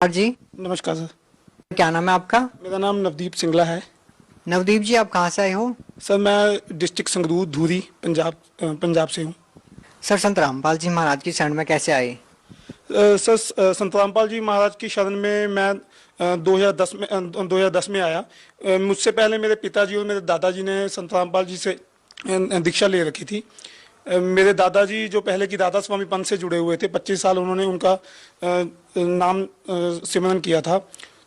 हाँ जी। नमस्कार सर। क्या नाम है आपका? मेरा नाम नवदीप सिंगला है। नवदीप जी, आप कहाँ से आए हो? सर मैं डिस्ट्रिक्ट संगरूर धूरी पंजाब पंजाब से हूँ। सर, संत रामपाल जी महाराज की शरण में कैसे आए? सर संत रामपाल जी महाराज की शरण में मैं 2010 में आया। मुझसे पहले मेरे पिताजी और मेरे दादाजी ने संत रामपाल जी से दीक्षा ले रखी थी। मेरे दादाजी जो पहले की राधा स्वामी पंथ से जुड़े हुए थे, 25 साल उन्होंने उनका नाम सिमरन किया था।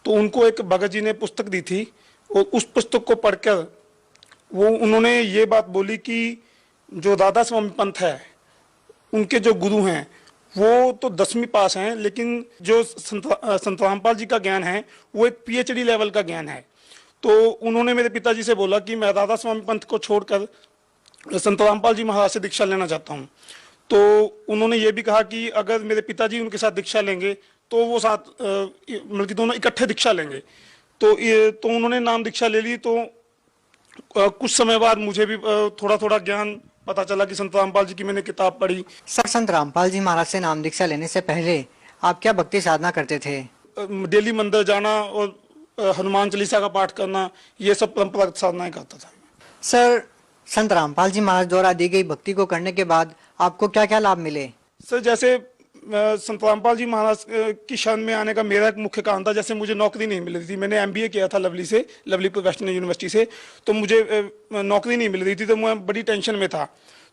तो उनको एक भगत जी ने पुस्तक दी थी और उस पुस्तक को पढ़कर वो उन्होंने ये बात बोली कि जो राधा स्वामी पंथ है उनके जो गुरु हैं वो तो 10वीं पास हैं, लेकिन जो संत रामपाल जी का ज्ञान है वो एक पीएचडी लेवल का ज्ञान है। तो उन्होंने मेरे पिताजी से बोला कि मैं राधा स्वामी पंथ को छोड़कर संत रामपाल जी महाराज से दीक्षा लेना चाहता हूँ। तो उन्होंने ये भी कहा कि अगर मेरे पिताजी उनके साथ दीक्षा लेंगे तो वो साथ मतलब कि दोनों इकट्ठे दीक्षा लेंगे। तो उन्होंने नाम दीक्षा ले ली। तो कुछ समय बाद मुझे भी थोड़ा थोड़ा ज्ञान पता चला कि संत रामपाल जी की मैंने किताब पढ़ी। सर, संत रामपाल जी महाराज से नाम दीक्षा लेने से पहले आप क्या भक्ति साधना करते थे? डेली मंदिर जाना और हनुमान चालीसा का पाठ करना, ये सब परंपरागत साधनाएं करता था। सर, संत रामपाल जी महाराज द्वारा दी गई भक्ति को करने के बाद आपको क्या क्या लाभ मिले? सर जैसे संत रामपाल जी महाराज की शरण में आने का मेरा एक मुख्य कारण था, जैसे मुझे नौकरी नहीं मिल रही थी। मैंने एमबीए किया था लवली प्रोफेशनल यूनिवर्सिटी से। तो मुझे नौकरी नहीं मिल रही थी, तो मैं बड़ी टेंशन में था।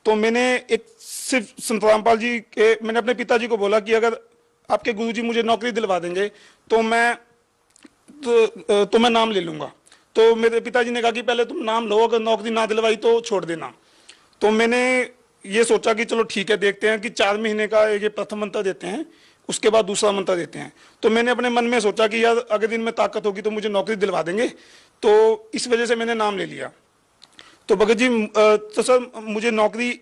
तो मैंने एक सिर्फ संत रामपाल जी के मैंने अपने पिताजी को बोला कि अगर आपके गुरुजी मुझे नौकरी दिलवा देंगे तो मैं नाम ले लूँगा। तो मेरे पिताजी ने कहा कि पहले तुम नाम लो, अगर नौकरी ना दिलवाई तो छोड़ देना। तो मैंने ये सोचा कि चलो ठीक है, देखते हैं कि 4 महीने का ये प्रथम मंत्र देते हैं, उसके बाद दूसरा मंत्र देते हैं। तो मैंने अपने मन में सोचा कि यार अगर दिन में ताकत होगी तो मुझे नौकरी दिलवा देंगे। तो इस वजह से मैंने नाम ले लिया। तो भगत जी तो सर मुझे नौकरी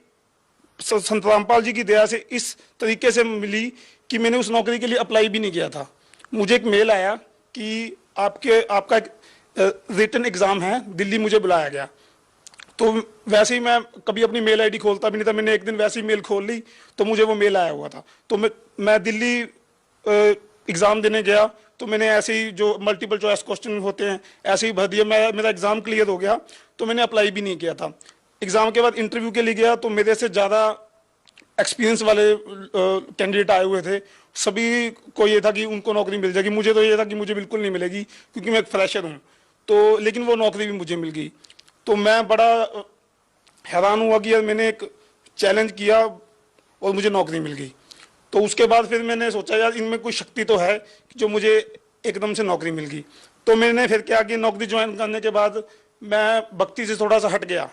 संत रामपाल जी की दया से इस तरीके से मिली कि मैंने उस नौकरी के लिए अप्लाई भी नहीं किया था। मुझे एक मेल आया कि आपका एक रिटन एग्जाम है, दिल्ली मुझे बुलाया गया। तो वैसे ही मैं कभी अपनी मेल आईडी खोलता भी नहीं था, मैंने एक दिन वैसे ही मेल खोल ली तो मुझे वो मेल आया हुआ था। तो मैं दिल्ली एग्ज़ाम देने गया। तो मैंने ऐसे ही जो मल्टीपल चॉइस क्वेश्चन होते हैं ऐसे ही भर दिया। मेरा एग्ज़ाम क्लियर हो गया तो मैंने अप्लाई भी नहीं किया था। एग्ज़ाम के बाद इंटरव्यू के लिए गया तो मेरे से ज़्यादा एक्सपीरियंस वाले कैंडिडेट आए हुए थे। सभी को ये था कि उनको नौकरी मिल जाएगी, मुझे तो ये था कि मुझे बिल्कुल नहीं मिलेगी क्योंकि मैं एक फ्रेशर हूँ। तो लेकिन वो नौकरी भी मुझे मिल गई। तो मैं बड़ा हैरान हुआ कि यार मैंने एक चैलेंज किया और मुझे नौकरी मिल गई। तो उसके बाद फिर मैंने सोचा यार इनमें कोई शक्ति तो है जो मुझे एकदम से नौकरी मिल गई। तो मैंने फिर क्या कि नौकरी ज्वाइन करने के बाद मैं भक्ति से थोड़ा सा हट गया,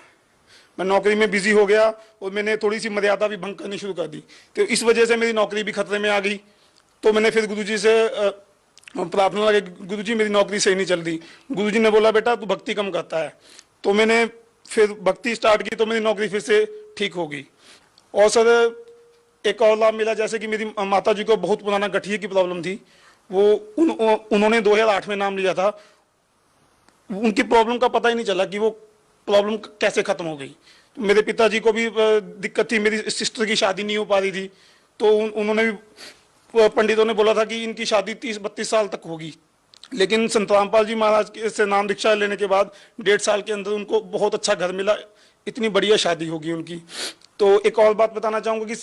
मैं नौकरी में बिजी हो गया और मैंने थोड़ी सी मर्यादा भी भंग करनी शुरू कर दी। तो इस वजह से मेरी नौकरी भी खतरे में आ गई। तो मैंने फिर गुरुजी से प्रार्थना लगी, गुरुजी मेरी नौकरी सही नहीं चल रही। गुरुजी ने बोला बेटा तू भक्ति कम करता है। तो मैंने फिर भक्ति स्टार्ट की तो मेरी नौकरी फिर से ठीक हो गई। और सर एक और लाभ मिला, जैसे कि मेरी माता जी को बहुत पुराना गठिए की प्रॉब्लम थी। उन्होंने 2008 में नाम लिया था। उनकी प्रॉब्लम का पता ही नहीं चला कि वो प्रॉब्लम कैसे खत्म हो गई। मेरे पिताजी को भी दिक्कत थी, मेरी सिस्टर की शादी नहीं हो पा रही थी। तो उन्होंने भी पंडितों ने बोला था कि इनकी शादी 30-32 साल तक होगी। लेकिन संत रामपाल जी महाराज से नाम दीक्षा लेने के बाद 1.5 साल के अंदर उनको बहुत अच्छा घर मिला, इतनी बढ़िया शादी होगी उनकी। तो एक और बात बताना चाहूँगा कि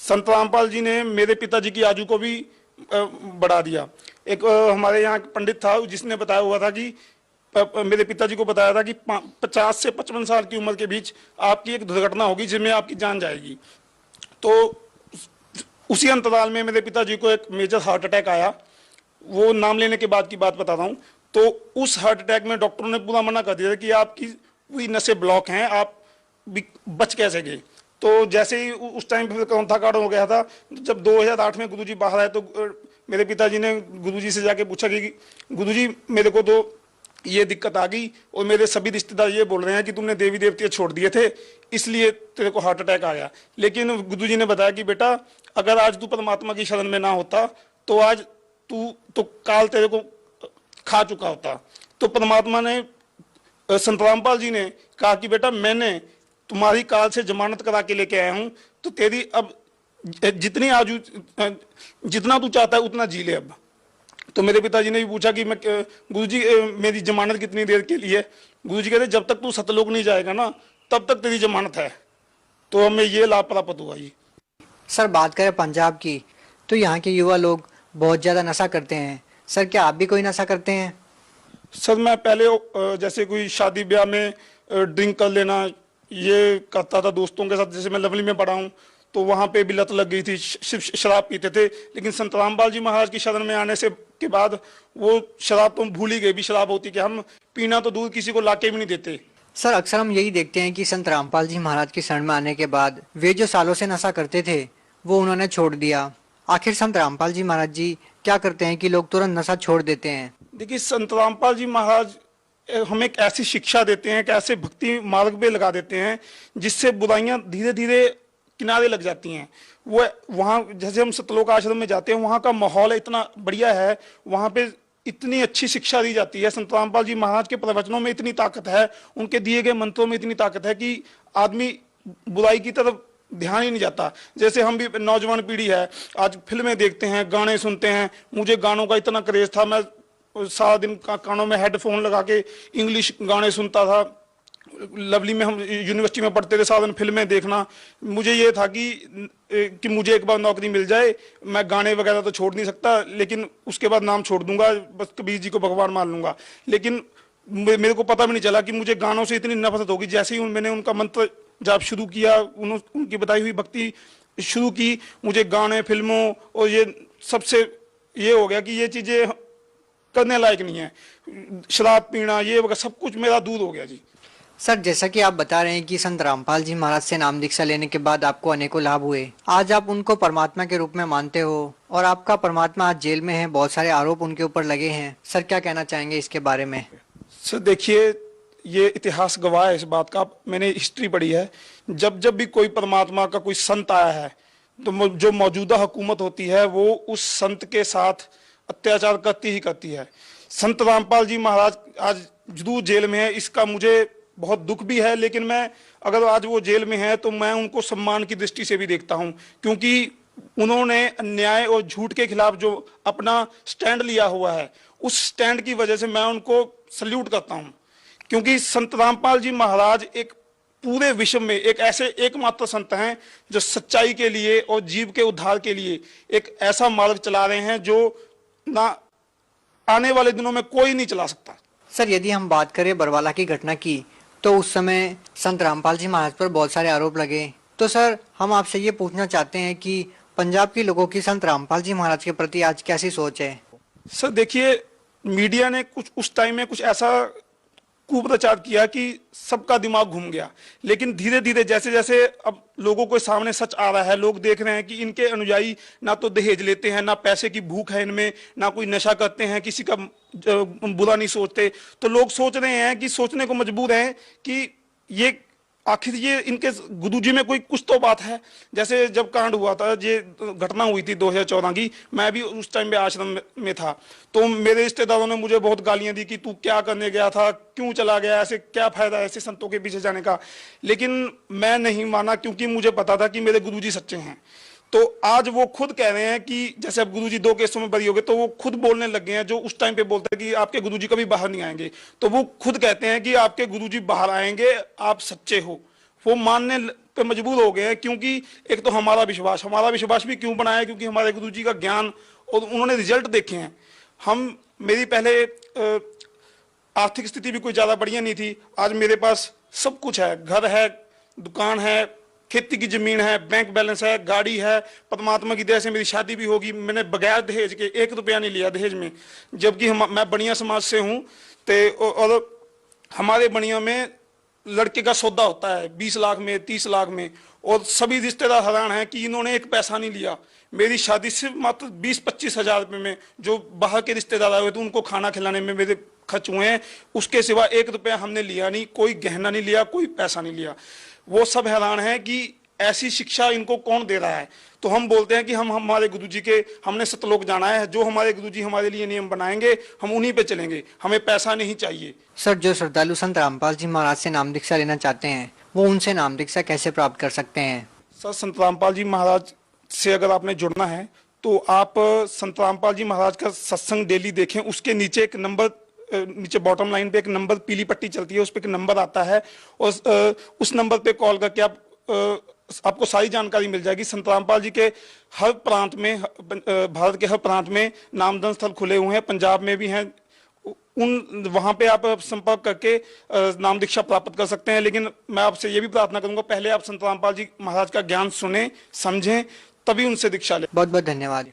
संत रामपाल जी ने मेरे पिताजी की आयु को भी बढ़ा दिया। एक हमारे यहाँ पंडित था जिसने बताया हुआ था कि मेरे पिताजी को बताया था कि 50 से 55 साल की उम्र के बीच आपकी एक दुर्घटना होगी जिसमें आपकी जान जाएगी। तो उसी अंतराल में मेरे पिताजी को एक मेजर हार्ट अटैक आया। वो नाम लेने के बाद की बात बता रहा हूँ। तो उस हार्ट अटैक में डॉक्टरों ने पूरा मना कर दिया कि आपकी पूरी नसें ब्लॉक हैं, आप बच कैसे गए। तो जैसे ही उस टाइम पे कौंथा कांड हो गया था, जब 2008 में गुरुजी बाहर आए तो मेरे पिताजी ने गुरुजी से जाके पूछा कि गुरुजी मेरे को तो ये दिक्कत आ गई और मेरे सभी रिश्तेदार ये बोल रहे हैं कि तुमने देवी देवते छोड़ दिए थे इसलिए तेरे को हार्ट अटैक आ गया। लेकिन गुरुजी ने बताया कि बेटा अगर आज तू परमात्मा की शरण में ना होता तो आज तू तो काल तेरे को खा चुका होता। तो परमात्मा ने संत रामपाल जी ने कहा कि बेटा मैंने तुम्हारी काल से जमानत करा के लेके आया हूँ, तो तेरी अब जितनी आजू जितना तू चाहता है उतना जी ले अब। तो मेरे पिताजी ने भी पूछा कि मैं गुरुजी मेरी जमानत कितनी देर के लिए है? गुरुजी कहते जब तक तू सतलोक नहीं जाएगा ना तब तक तेरी जमानत है। तो हमें ये लाभ प्राप्त हुआ जी। सर बात करें पंजाब की, तो यहाँ के युवा लोग बहुत ज़्यादा नशा करते हैं। सर क्या आप भी कोई नशा करते हैं? सर मैं पहले जैसे कोई शादी ब्याह में ड्रिंक कर लेना ये करता था दोस्तों के साथ। जैसे मैं लवली में पढ़ा हूँ तो वहाँ पे भी लत लग गई थी, सिर्फ शराब पीते थे। लेकिन संत रामपाल जी महाराज की शरण में आने से के बाद वो शराब तो भूल ही गए भी शराब होती, कि हम पीना तो दूर किसी को लाके भी नहीं देते। सर अक्सर हम यही देखते हैं कि संत रामपाल जी महाराज की शरण में आने के बाद वे जो सालों से नशा करते थे वो उन्होंने छोड़ दिया। आखिर संत रामपाल जी महाराज जी क्या करते हैं कि लोग तुरंत नशा छोड़ देते हैं? देखिए संत रामपाल जी महाराज हमें एक ऐसी शिक्षा देते हैं, एक ऐसे भक्ति मार्ग पे लगा देते हैं जिससे बुराइयां धीरे धीरे किनारे लग जाती हैं। वो वहाँ जैसे हम सतलोक आश्रम में जाते हैं, वहाँ का माहौल इतना बढ़िया है, वहाँ पे इतनी अच्छी शिक्षा दी जाती है। संत रामपाल जी महाराज के प्रवचनों में इतनी ताकत है, उनके दिए गए मंत्रों में इतनी ताकत है कि आदमी बुराई की तरफ ध्यान ही नहीं जाता। जैसे हम भी नौजवान पीढ़ी है, आज फिल्में देखते हैं, गाने सुनते हैं। मुझे गानों का इतना क्रेज था, मैं सारा दिन कानों में हेडफोन लगा के इंग्लिश गाने सुनता था। लवली में हम यूनिवर्सिटी में पढ़ते थे, सारा दिन फिल्में देखना। मुझे ये था कि मुझे एक बार नौकरी मिल जाए, मैं गाने वगैरह तो छोड़ नहीं सकता, लेकिन उसके बाद नाम छोड़ दूंगा, बस कबीर जी को भगवान मान लूंगा। लेकिन मेरे को पता भी नहीं चला कि मुझे गानों से इतनी नफरत होगी। जैसे ही मैंने उनका मंत्र जाप शुरू किया, उनकी बताई हुई भक्ति शुरू की, मुझे गाने, फिल्मों और ये सबसे ये हो गया कि ये चीजें करने लायक नहीं है। शराब पीना ये वगैरह सब कुछ मेरा दूर हो गया जी। सर जैसा कि आप बता रहे हैं कि संत रामपाल जी महाराज से नाम दीक्षा लेने के बाद आपको अनेकों लाभ हुए, आज आप उनको परमात्मा के रूप में मानते हो और आपका परमात्मा आज जेल में है, बहुत सारे आरोप उनके ऊपर लगे हैं। सर क्या कहना चाहेंगे इसके बारे में? सर देखिए ये इतिहास गवाह है इस बात का। मैंने हिस्ट्री पढ़ी है, जब जब भी कोई परमात्मा का कोई संत आया है तो जो मौजूदा हुकूमत होती है वो उस संत के साथ अत्याचार करती ही करती है। संत रामपाल जी महाराज आज जरूर जेल में है, इसका मुझे बहुत दुख भी है। लेकिन मैं अगर आज वो जेल में है तो मैं उनको सम्मान की दृष्टि से भी देखता हूँ, क्योंकि उन्होंने अन्याय और झूठ के खिलाफ जो अपना स्टैंड लिया हुआ है, उस स्टैंड की वजह से मैं उनको सल्यूट करता हूँ। क्योंकि संत रामपाल जी महाराज एक पूरे विश्व में एक ऐसे एकमात्र संत हैं जो सच्चाई के लिए और जीव के उद्धार के लिए एक ऐसा मार्ग चला रहे हैं जो ना आने वाले दिनों में कोई नहीं चला सकता। सर यदि हम बात करें बरवाला की घटना की, तो उस समय संत रामपाल जी महाराज पर बहुत सारे आरोप लगे। तो सर हम आपसे ये पूछना चाहते हैं कि पंजाब के लोगों की संत रामपाल जी महाराज के प्रति आज कैसी सोच है? सर देखिए मीडिया ने कुछ उस टाइम में कुछ ऐसा कुप्रचार किया कि सबका दिमाग घूम गया। लेकिन धीरे धीरे जैसे जैसे अब लोगों के सामने सच आ रहा है, लोग देख रहे हैं कि इनके अनुयायी ना तो दहेज लेते हैं, ना पैसे की भूख है इनमें, ना कोई नशा करते हैं, किसी का बुरा नहीं सोचते। तो लोग सोच रहे हैं कि सोचने को मजबूर हैं कि ये आखिर ये इनके गुरुजी में कोई कुछ तो बात है। जैसे जब कांड हुआ था, ये घटना हुई थी 2014 की, मैं भी उस टाइम पे आश्रम में था। तो मेरे रिश्तेदारों ने मुझे बहुत गालियां दी कि तू क्या करने गया था, क्यों चला गया, ऐसे क्या फायदा है ऐसे संतों के पीछे जाने का। लेकिन मैं नहीं माना, क्योंकि मुझे पता था कि मेरे गुरुजी सच्चे हैं। तो आज वो खुद कह रहे हैं कि जैसे अब गुरुजी 2 केसों में बरी हो गए, तो वो खुद बोलने लग गए हैं। जो उस टाइम पे बोलते हैं कि आपके गुरुजी कभी बाहर नहीं आएंगे, तो वो खुद कहते हैं कि आपके गुरुजी बाहर आएंगे, आप सच्चे हो। वो मानने पे मजबूर हो गए हैं, क्योंकि एक तो हमारा विश्वास भी क्यों बना है, क्योंकि हमारे गुरुजी का ज्ञान और उन्होंने रिजल्ट देखे हैं। मेरी पहले आर्थिक स्थिति भी कोई ज्यादा बढ़िया नहीं थी, आज मेरे पास सब कुछ है, घर है, दुकान है, खेती की जमीन है, बैंक बैलेंस है, गाड़ी है। परमात्मा की दया से मेरी शादी भी होगी। मैंने बगैर दहेज के 1 रुपया नहीं लिया दहेज में, जबकि मैं बनिया समाज से हूँ। और हमारे बनिया में लड़के का सौदा होता है 20 लाख में, 30 लाख में, और सभी रिश्तेदार हैरान हैं कि इन्होंने 1 पैसा नहीं लिया। मेरी शादी सिर्फ मात्र 20-25 हजार रुपये में, जो बाहर के रिश्तेदार आए हुए थे उनको खाना खिलाने में मेरे खर्च हुए हैं। उसके सिवा 1 रुपया हमने लिया नहीं, कोई गहना नहीं लिया, कोई पैसा नहीं लिया। वो सब हैरान है कि ऐसी शिक्षा इनको कौन दे रहा है। तो हम बोलते हैं कि हम हमारे गुरुजी के, हमने सतलोक जाना है, जो हमारे गुरुजी हमारे लिए नियम बनाएंगे हम उन्हीं पे चलेंगे, हमें पैसा नहीं चाहिए। सर जो श्रद्धालु संत रामपाल जी महाराज से नाम दीक्षा लेना चाहते हैं, वो उनसे नाम दीक्षा कैसे प्राप्त कर सकते हैं? सर संत रामपाल जी महाराज से अगर आपने जुड़ना है तो आप संत रामपाल जी महाराज का सत्संग डेली देखें। उसके नीचे एक नंबर, नीचे बॉटम लाइन पे एक नंबर, पीली पट्टी चलती है, उस पे एक नंबर आता है, और उस नंबर पे कॉल करके आप आपको सारी जानकारी मिल जाएगी। संत रामपाल जी के हर प्रांत में, भारत के हर प्रांत में नामधन स्थल खुले हुए हैं, पंजाब में भी हैं। उन वहां पे आप संपर्क करके नाम दीक्षा प्राप्त कर सकते हैं। लेकिन मैं आपसे ये भी प्रार्थना करूंगा, पहले आप संत रामपाल जी महाराज का ज्ञान सुने, समझें, तभी उनसे दीक्षा लें। बहुत बहुत धन्यवाद।